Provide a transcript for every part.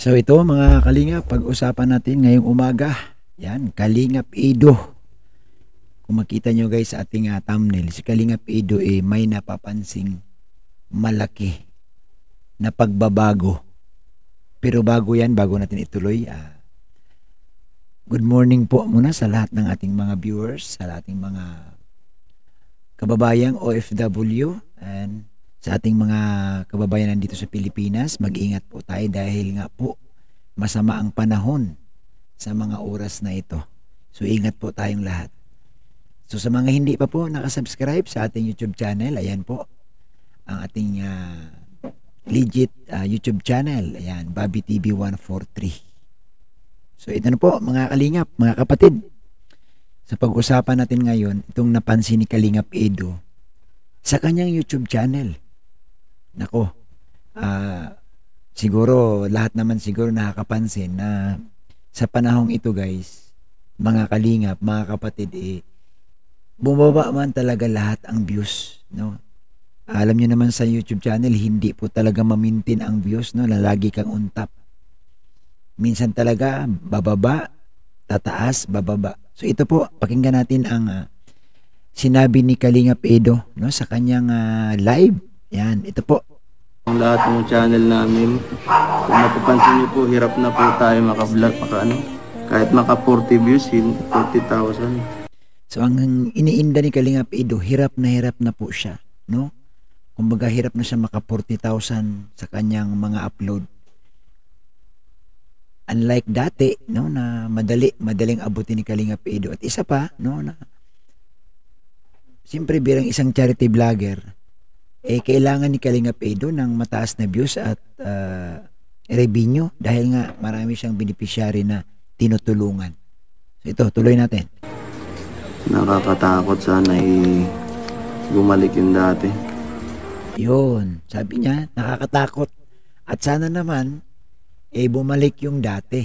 So ito mga kalingap, pag-usapan natin ngayong umaga. Yan, Kalingap Edo. Kung makita nyo guys sa ating thumbnail, si Kalingap Edo may napapansing malaki na pagbabago. Pero bago yan, bago natin ituloy, good morning po muna sa lahat ng ating mga viewers, sa ating mga kababayang OFW, and sa ating mga kababayan nandito sa Pilipinas. Mag-ingat po tayo dahil nga po masama ang panahon sa mga oras na ito. So ingat po tayong lahat. So sa mga hindi pa po nakasubscribe sa ating YouTube channel, ayan po ang ating legit YouTube channel. Ayan, Bobby TV 143. So ito na po mga kalingap, mga kapatid. Sa pag-usapan natin ngayon, itong napansin ni Kalingap Edo sa kanyang YouTube channel. Nako, siguro lahat naman siguro nakakapansin na sa panahong ito guys, mga kalingap, mga kapatid, bumaba man talaga lahat ang views, no? Alam niyo naman sa YouTube channel, hindi po talaga mamintin ang views, no? Lagi kang on top. Minsan talaga bababa, tataas, bababa. So ito po, pakinggan natin ang sinabi ni Kalingap Edo, no, sa kanyang live. Yan, ito po. Ang lahat ng channel namin, kung mapapansin niyo po, hirap na po tayo maka-vlog, kahit maka 40 views, 40,000. So ang iniinda ni Kalingap Edo, hirap na po siya, no? Kumbaga hirap na siya maka 40,000 sa kanyang mga upload. Unlike dati, no, na madaling abutin ni Kalingap Edo. At isa pa, no, na siyempre bilang isang charity vlogger, kailangan ni Kalingap Edo ng mataas na views at revenue dahil nga marami siyang beneficiary na tinutulungan. So ito, tuloy natin. Nakakatakot sana bumalik yung dati. Yun, sabi niya, nakakatakot. At sana naman, bumalik yung dati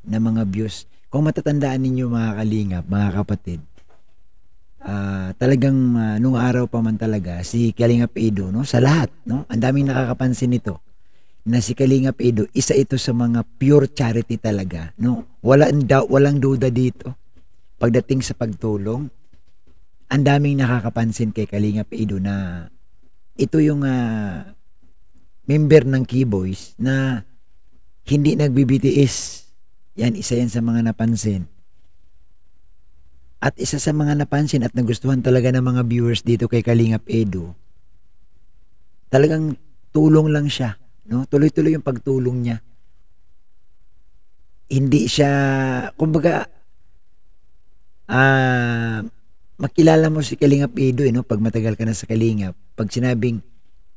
na mga views. Kung matatandaan ninyo mga kalingap, mga kapatid, talagang nung araw pa man talaga si Kalingap Edo, no, sa lahat, no, ang daming nakakapansin nito na si Kalingap Edo, isa ito sa mga pure charity talaga, no. Walang duda dito pagdating sa pagtulong. Ang daming nakakapansin kay Kalingap Edo na ito yung member ng Keyboys na hindi nagbibitiis. Yan, isa yan sa mga napansin. At isa sa mga napansin at nagustuhan talaga ng mga viewers dito kay Kalingap Edo, talagang tulong lang siya, no? Tuloy-tuloy yung pagtulong niya. Hindi siya, kumbaga, makilala mo si Kalingap Edo, no? Pag matagal ka na sa Kalingap, pag sinabing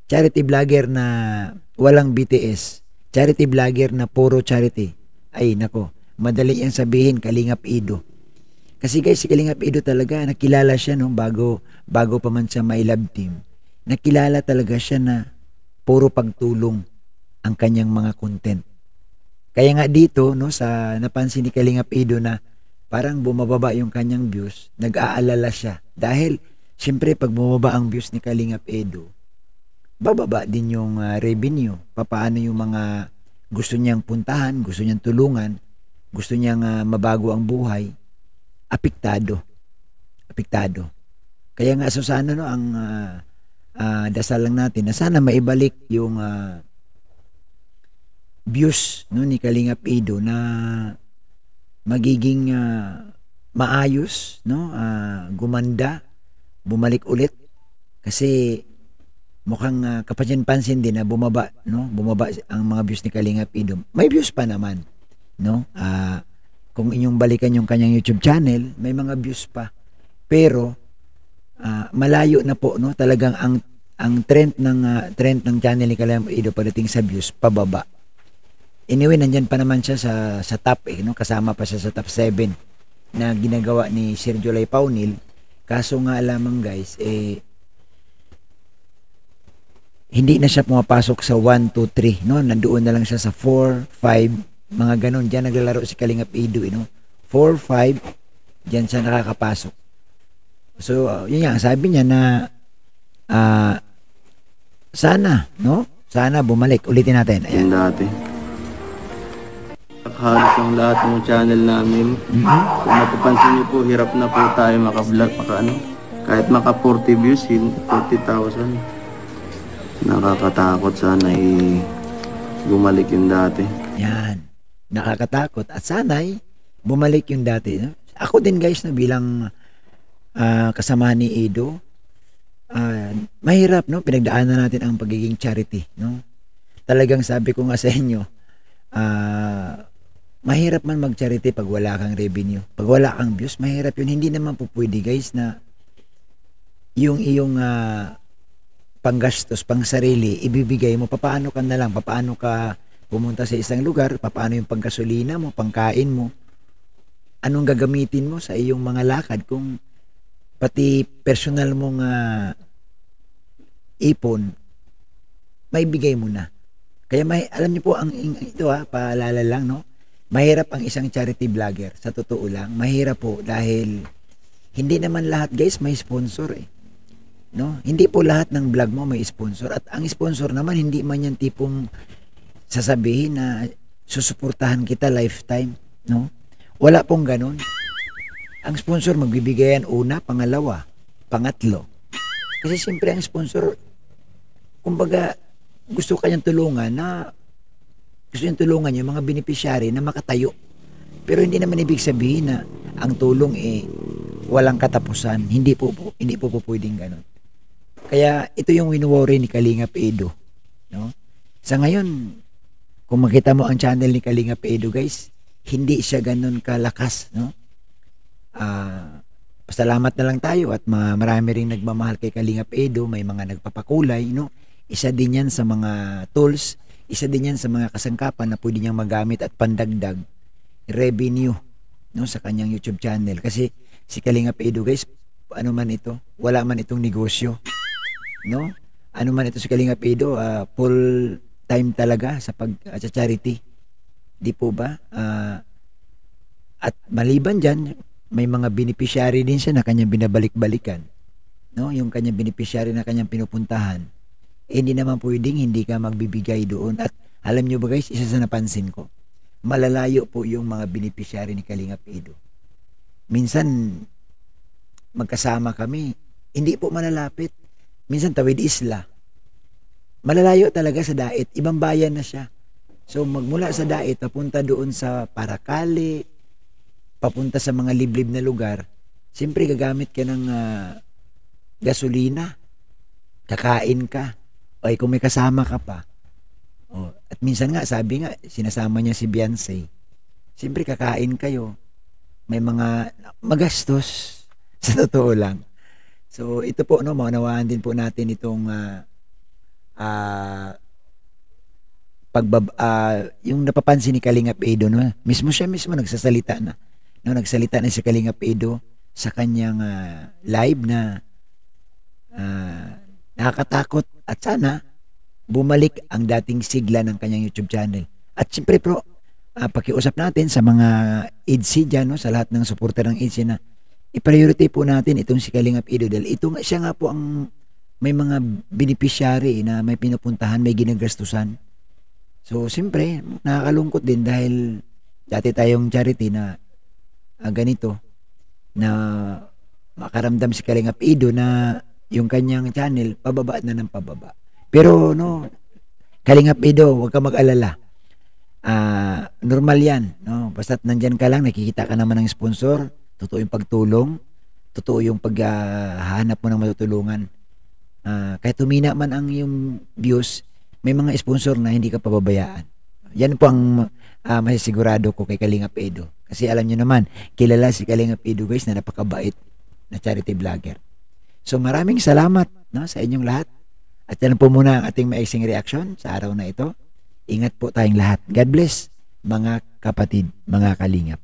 charity vlogger na walang BTS, charity vlogger na puro charity, ay nako, madali yung sabihin Kalingap Edo. Kasi guys, si Kalingap Edo talaga, nakilala siya, no, bago pa man siya may love team. Nakilala talaga siya na puro pagtulong ang kanyang mga content. Kaya nga dito, no, sa napansin ni Kalingap Edo na parang bumababa yung kanyang views, nag-aalala siya. Dahil, siyempre, pag bumaba ang views ni Kalingap Edo, bababa din yung revenue. Papaano yung mga gusto niyang puntahan, gusto niyang tulungan, gusto niyang mabago ang buhay, apektado. Kaya nga so sana, no, ang dasal lang natin na sana maibalik yung views, no, ni Kalingap Edo na magiging maayos, no, gumanda, bumalik ulit kasi mukhang kapansin-pansin din na bumaba ang mga views ni Kalingap Edo. May views pa naman, no? Kung inyong balikan yung kanyang YouTube channel, may mga views pa. Pero malayo na po, no? Talagang ang trend ng channel ni Kalingap Edo pagdating sa views pababa. Anyway, nandyan pa naman siya sa top, no? Kasama pa siya sa top 7 na ginagawa ni Sir July Paunil. Kaso nga lamang guys, hindi na siya pumapasok sa 1, 2, 3, no? Nandoon na lang siya sa 4, 5, mga ganon. Diyan naglalaro si Kalingap Edo, no? 4, 5, diyan siya nakakapasok. So, yun nga, sabi niya na sana, no? Sana bumalik. Ulitin natin. Ayan. Yung dati. halos ang lahat ng channel namin. Kung mapapansin niyo po, hirap na po tayo maka-vlog, kahit maka 40 views, 40,000. Nakakatakot, sana bumalik yung dati. Yan. Nakakatakot. At sana'y bumalik yung dati. No? Ako din guys, na bilang kasama ni Edo, mahirap, no? Pinagdaanan natin ang pagiging charity, no? Talagang sabi ko nga sa inyo, mahirap man mag-charity pag wala kang revenue. Pag wala kang views, mahirap yun. Hindi naman po pwede guys na yung iyong panggastos, pang sarili, ibibigay mo. Papaano ka na lang? Papaano ka pumunta sa isang lugar? Papaano yung panggasolina mo, pangkain mo? Anong gagamitin mo sa iyong mga lakad kung pati personal mong ipon, maibigay mo na. Kaya alam niyo po, ito paalala lang, no? Mahirap ang isang charity vlogger. Sa totoo lang, mahirap po dahil hindi naman lahat guys may sponsor eh. No? Hindi po lahat ng vlog mo may sponsor. At ang sponsor naman, hindi man yan tipong sasabihin na susuportahan kita lifetime. No? Wala pong ganun. Ang sponsor magbibigayan una, pangalawa, pangatlo. Kasi siyempre ang sponsor, kumbaga, gusto kanyang tulungan yung mga beneficiary na makatayo. Pero hindi naman ibig sabihin na ang tulong walang katapusan. Hindi po pwedeng ganun. Kaya ito yung wino-worry ni Kalingap Edo. No? Sa ngayon, kung makita mo ang channel ni Kalingap Edo guys, hindi siya ganun kalakas, no? Pasalamat na lang tayo at marami ring nagmamahal kay Kalingap Edo, may mga nagpapakulay, no? Isa din yan sa mga tools, isa din yan sa mga kasangkapan na pwede niyang magamit at pandagdag revenue, no, sa kanyang YouTube channel. Kasi si Kalingap Edo guys, ano man ito, wala man itong negosyo, no? Ano man ito si Kalingap Edo, full time talaga sa charity. Di po ba? At maliban dyan, may mga beneficiary din siya na kanyang binabalik-balikan. No? Yung kanyang beneficiary na kanyang pinupuntahan. Hindi naman pwedeng hindi ka magbibigay doon. At alam nyo ba guys, isa sa napansin ko, malalayo po yung mga beneficiary ni Kalingap Edo. Minsan, magkasama kami, hindi po malalapit. Minsan tawid isla. Malalayo talaga sa Dait. Ibang bayan na siya. So magmula sa Dait, papunta doon sa Paracale, papunta sa mga liblib na lugar, siyempre gagamit ka ng gasolina, kakain ka, o kung may kasama ka pa. At minsan nga, sabi nga, sinasama niya si Beyonce, siyempre kakain kayo, may mga magastos, sa totoo lang. So ito po, no, maunawaan din po natin itong yung napapansin ni Kalingap Edo, no? Mismo nagsasalita na. No, nagsalita na si Kalingap Edo sa kanyang live na nakakatakot at sana bumalik ang dating sigla ng kanyang YouTube channel. At siyempre po, pakiusap natin sa mga EDC dyan, no, sa lahat ng supporter ng EDC na i-priority po natin itong si Kalingap Edo dahil siya nga po ang may mga beneficiary na may pinupuntahan, may ginagastusan. So, siyempre, nakakalungkot din dahil dati tayong charity na ganito, na makaramdam si Kalingap Edo na yung kanyang channel, pababa na ng pababa. Pero, no, Kalingap Edo, huwag ka mag-alala. Normal yan. No? Basta't nandyan ka lang, nakikita ka naman ng sponsor, totoo yung pagtulong, totoo yung paghahanap mo ng matutulungan. Kahit tumina man ang yung views, may mga sponsor na hindi ka pababayaan. Yan po ang masisigurado ko kay Kalingap Edo. Kasi alam nyo naman, kilala si Kalingap Edo guys na napakabait na charity vlogger. So maraming salamat, no, sa inyong lahat. At yan po muna ang ating maiksing reaction sa araw na ito. Ingat po tayong lahat. God bless mga kapatid, mga kalingap.